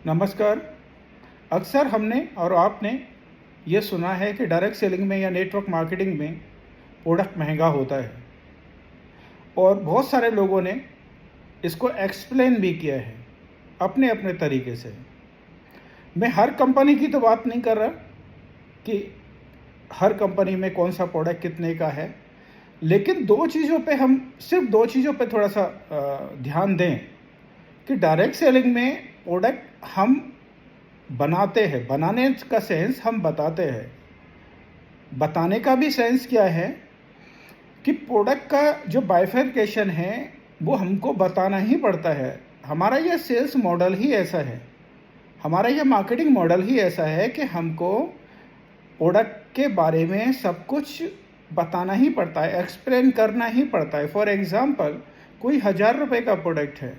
नमस्कार। अक्सर हमने और आपने ये सुना है कि डायरेक्ट सेलिंग में या नेटवर्क मार्केटिंग में प्रोडक्ट महंगा होता है और बहुत सारे लोगों ने इसको एक्सप्लेन भी किया है अपने अपने तरीके से। मैं हर कंपनी की तो बात नहीं कर रहा कि हर कंपनी में कौन सा प्रोडक्ट कितने का है, लेकिन सिर्फ दो चीज़ों पे थोड़ा सा ध्यान दें कि डायरेक्ट सेलिंग में प्रोडक्ट हम बनाते हैं, बनाने का सेंस हम बताते हैं, बताने का भी सेंस क्या है कि प्रोडक्ट का जो बाइफरकेशन है वो हमको बताना ही पड़ता है। हमारा यह सेल्स मॉडल ही ऐसा है, हमारा यह मार्केटिंग मॉडल ही ऐसा है कि हमको प्रोडक्ट के बारे में सब कुछ बताना ही पड़ता है, एक्सप्लेन करना ही पड़ता है। फॉर एग्ज़ाम्पल, कोई 1000 रुपये का प्रोडक्ट है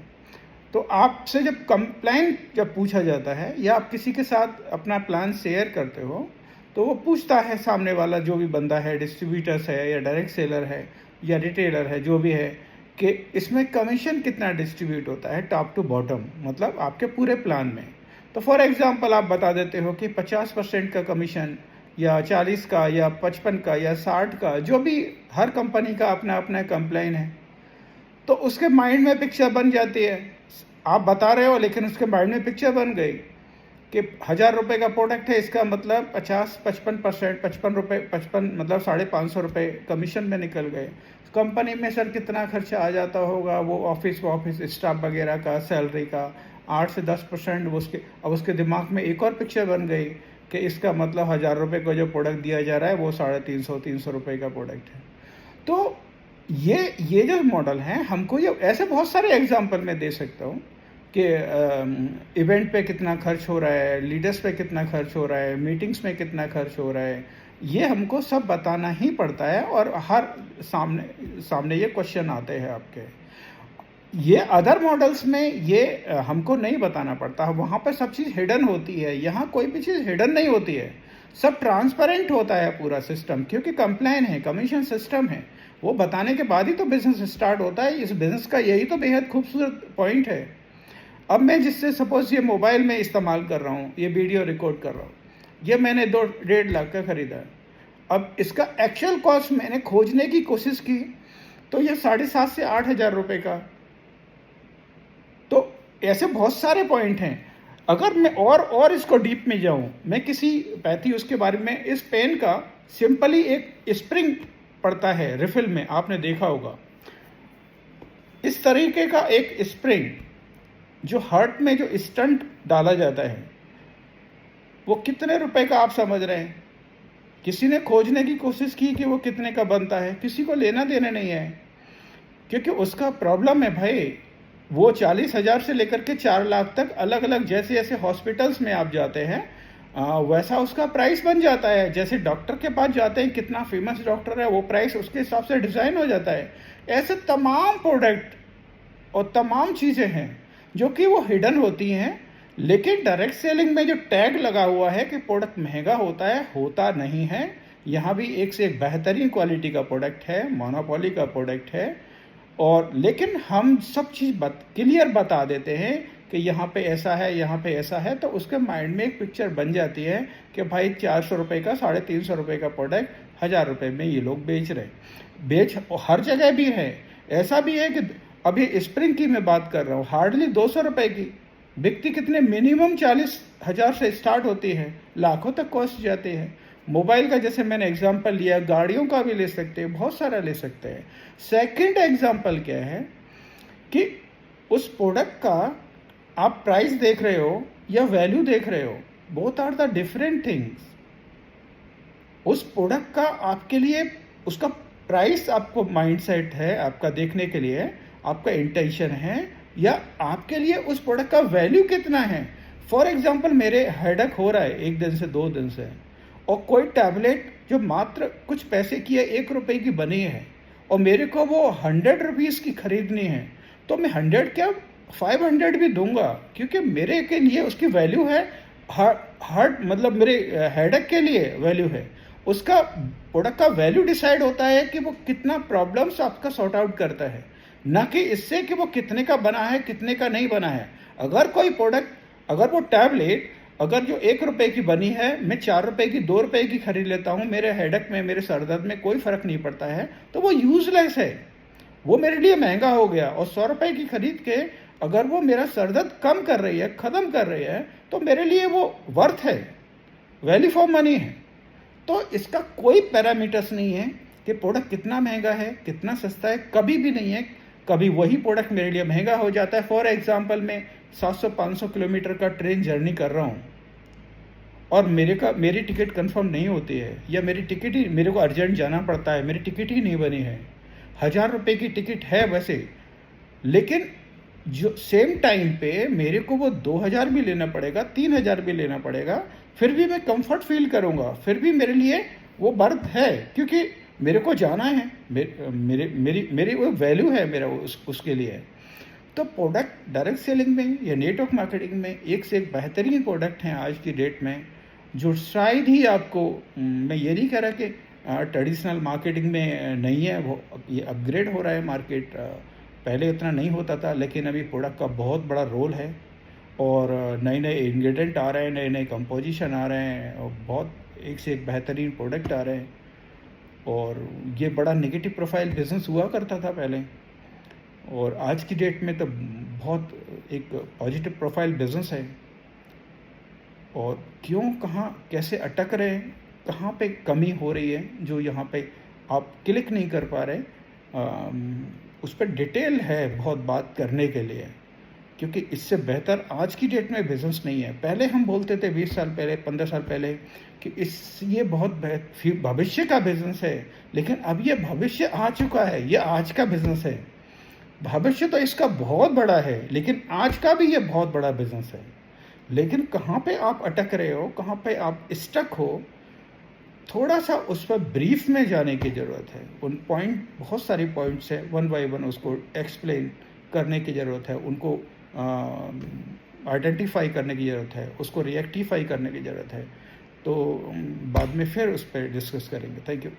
तो आपसे जब कंप्लेन जब पूछा जाता है या आप किसी के साथ अपना प्लान शेयर करते हो तो वो पूछता है, सामने वाला जो भी बंदा है, डिस्ट्रीब्यूटर्स है या डायरेक्ट सेलर है या रिटेलर है, जो भी है, कि इसमें कमीशन कितना डिस्ट्रीब्यूट होता है टॉप टू बॉटम, मतलब आपके पूरे प्लान में। तो फॉर एग्जांपल आप बता देते हो कि 50% का कमीशन या 40 का या 55 का या 60 का, जो भी हर कंपनी का अपना अपना कंप्लेन है। तो उसके माइंड में पिक्चर बन जाती है, आप बता रहे हो लेकिन उसके माइंड में पिक्चर बन गई कि 1000 रुपये का प्रोडक्ट है, इसका मतलब 55% 55 रुपये, 55 मतलब 550 रुपये कमीशन में निकल गए। कंपनी में सर कितना खर्चा आ जाता होगा, वो ऑफिस स्टाफ वगैरह का, सैलरी का 8 से 10%। अब उसके दिमाग में एक और पिक्चर बन गई कि इसका मतलब 1000 रुपये का जो प्रोडक्ट दिया जा रहा है वो 350 रुपये का प्रोडक्ट है। तो ये जो मॉडल है, हमको ये ऐसे बहुत सारे एग्जाम्पल मैं दे सकता हूँ कि इवेंट पे कितना खर्च हो रहा है, लीडर्स पे कितना खर्च हो रहा है, मीटिंग्स में कितना खर्च हो रहा है, ये हमको सब बताना ही पड़ता है। और हर सामने ये क्वेश्चन आते हैं आपके। ये अदर मॉडल्स में ये हमको नहीं बताना पड़ता, वहाँ पर सब चीज़ हिडन होती है। यहाँ कोई भी चीज़ हिडन नहीं होती है, सब ट्रांसपेरेंट होता है पूरा सिस्टम, क्योंकि कंप्लेन है, कमीशन सिस्टम है। वो बताने के बाद ही तो बिजनेस स्टार्ट होता है। इस बिज़नेस का यही तो बेहद खूबसूरत पॉइंट है। अब मैं जिससे सपोज ये मोबाइल में इस्तेमाल कर रहा हूँ, ये वीडियो रिकॉर्ड कर रहा हूँ, ये मैंने 2-1.5 लाख का ख़रीदा है। अब इसका एक्चुअल कॉस्ट मैंने खोजने की कोशिश की तो ये 7,500 से 8,000 रुपये का। तो ऐसे बहुत सारे पॉइंट हैं। अगर मैं और इसको डीप में जाऊँ, मैं किसी पैथी उसके बारे में, इस पेन का सिंपली एक स्प्रिंग पड़ता है रिफिल में, आपने देखा होगा इस तरीके का एक स्प्रिंग जो हार्ट में जो स्टंट डाला जाता है, वो कितने रुपए का आप समझ रहे हैं? किसी ने खोजने की कोशिश की कि वो कितने का बनता है? किसी को लेना देना नहीं है, क्योंकि उसका प्रॉब्लम है भाई, वो 40,000 से लेकर के 4 लाख तक अलग अलग, जैसे जैसे हॉस्पिटल्स में आप जाते हैं वैसा उसका प्राइस बन जाता है। जैसे डॉक्टर के पास जाते हैं, कितना फेमस डॉक्टर है, वो प्राइस उसके हिसाब से डिज़ाइन हो जाता है। ऐसे तमाम प्रोडक्ट और तमाम चीज़ें हैं जो कि वो हिडन होती हैं। लेकिन डायरेक्ट सेलिंग में जो टैग लगा हुआ है कि प्रोडक्ट महंगा होता है, होता नहीं है। यहाँ भी एक से एक बेहतरीन क्वालिटी का प्रोडक्ट है, मोनोपोली का प्रोडक्ट है। और लेकिन हम सब चीज़ क्लियर बता देते हैं कि यहाँ पे ऐसा है, यहाँ पे ऐसा है, तो उसके माइंड में एक पिक्चर बन जाती है कि भाई 400 रुपये का, 350 रुपये का प्रोडक्ट 1000 रुपये में ये लोग बेच रहे। हर जगह भी है। ऐसा भी है कि अभी स्प्रिंग की मैं बात कर रहा हूँ, हार्डली 200 रुपये की बिकती कितने, मिनिमम 40,000 से स्टार्ट होती है, लाखों तक कॉस्ट जाती है। मोबाइल का जैसे मैंने एग्जांपल लिया, गाड़ियों का भी ले सकते हैं, बहुत सारा ले सकते हैं। सेकंड एग्जांपल क्या है कि उस प्रोडक्ट का आप प्राइस देख रहे हो या वैल्यू देख रहे हो, both are the different things. उस प्रोडक्ट का आपके लिए उसका प्राइस, आपको माइंडसेट है आपका देखने के लिए, आपका इंटेंशन है, या आपके लिए उस प्रोडक्ट का वैल्यू कितना है। फॉर एग्जांपल, मेरे हेडेक हो रहा है 1 दिन से 2 दिन से, और कोई टैबलेट जो मात्र कुछ पैसे की है, 1 रुपये की बनी है, और मेरे को वो 100 रुपीज़ की खरीदनी है, तो मैं 100 क्या 500 भी दूंगा, क्योंकि मेरे के लिए उसकी वैल्यू है। हार्ट मतलब मेरे हेडेक के लिए वैल्यू है। उसका प्रोडक्ट का वैल्यू डिसाइड होता है कि वो कितना प्रॉब्लम्स आपका सॉर्ट आउट करता है, ना कि इससे कि वो कितने का बना है, कितने का नहीं बना है। अगर कोई प्रोडक्ट अगर वो टैबलेट अगर जो 1 रुपए की बनी है, मैं 4 रुपए की, 2 रुपए की खरीद लेता हूँ, मेरे हेडेक में, मेरे सर दर्द में कोई फ़र्क नहीं पड़ता है, तो वो यूज़लेस है। वो मेरे लिए महँगा हो गया। और 100 रुपए की खरीद के अगर वो मेरा सर दर्द कम कर रही है, ख़त्म कर रही है, तो मेरे लिए वो वर्थ है, वैल्यू फॉर मनी है। तो इसका कोई पैरामीटर्स नहीं है कि प्रोडक्ट कितना महंगा है, कितना सस्ता है, कभी भी नहीं है। कभी वही प्रोडक्ट मेरे लिए महंगा हो जाता है। फॉर एग्जांपल, मैं 700-500 किलोमीटर का ट्रेन जर्नी कर रहा हूँ और मेरी टिकट कंफर्म नहीं होती है, या मेरे को अर्जेंट जाना पड़ता है, मेरी टिकट ही नहीं बनी है। 1000 रुपये की टिकट है वैसे, लेकिन जो सेम टाइम पे मेरे को वो 2000 भी लेना पड़ेगा, 3000 भी लेना पड़ेगा, फिर भी मैं कंफर्ट फील करूँगा, फिर भी मेरे लिए वो बर्थ है, क्योंकि मेरे को जाना है, मेरी वो वैल्यू है मेरा उसके लिए। तो प्रोडक्ट डायरेक्ट सेलिंग में या नेटवर्क मार्केटिंग में एक से एक बेहतरीन प्रोडक्ट हैं आज की डेट में, जो शायद ही आपको, मैं ये नहीं कह रहा कि ट्रेडिशनल मार्केटिंग में नहीं है, वो ये अपग्रेड हो रहा है मार्केट। पहले इतना नहीं होता था, लेकिन अभी प्रोडक्ट का बहुत बड़ा रोल है, और नए नए इंग्रेडिएंट आ रहे हैं, नए नए कंपोजिशन आ रहे हैं, और बहुत एक से एक बेहतरीन प्रोडक्ट आ रहे हैं। और ये बड़ा नेगेटिव प्रोफाइल बिजनेस हुआ करता था पहले, और आज की डेट में तो बहुत एक पॉजिटिव प्रोफाइल बिजनेस है। और क्यों, कहाँ, कैसे अटक रहे हैं, कहाँ पे कमी हो रही है जो यहाँ पे आप क्लिक नहीं कर पा रहे, उस पर डिटेल है बहुत बात करने के लिए, क्योंकि इससे बेहतर आज की डेट में बिजनेस नहीं है। पहले हम बोलते थे 20 साल पहले, 15 साल पहले, कि ये बहुत भविष्य का बिजनेस है, लेकिन अब ये भविष्य आ चुका है, ये आज का बिजनेस है। भविष्य तो इसका बहुत बड़ा है, लेकिन आज का भी ये बहुत बड़ा बिजनेस है। लेकिन कहाँ पे आप अटक रहे हो, कहाँ पे आप स्टक हो, थोड़ा सा उस पर ब्रीफ में जाने की ज़रूरत है। उन पॉइंट, बहुत सारे पॉइंट्स हैं, वन बाय वन उसको एक्सप्लेन करने की ज़रूरत है, उनको आइडेंटिफाई करने की ज़रूरत है, उसको रिएक्टिफाई करने की ज़रूरत है। तो बाद में फिर उस पर डिस्कस करेंगे। Thank you.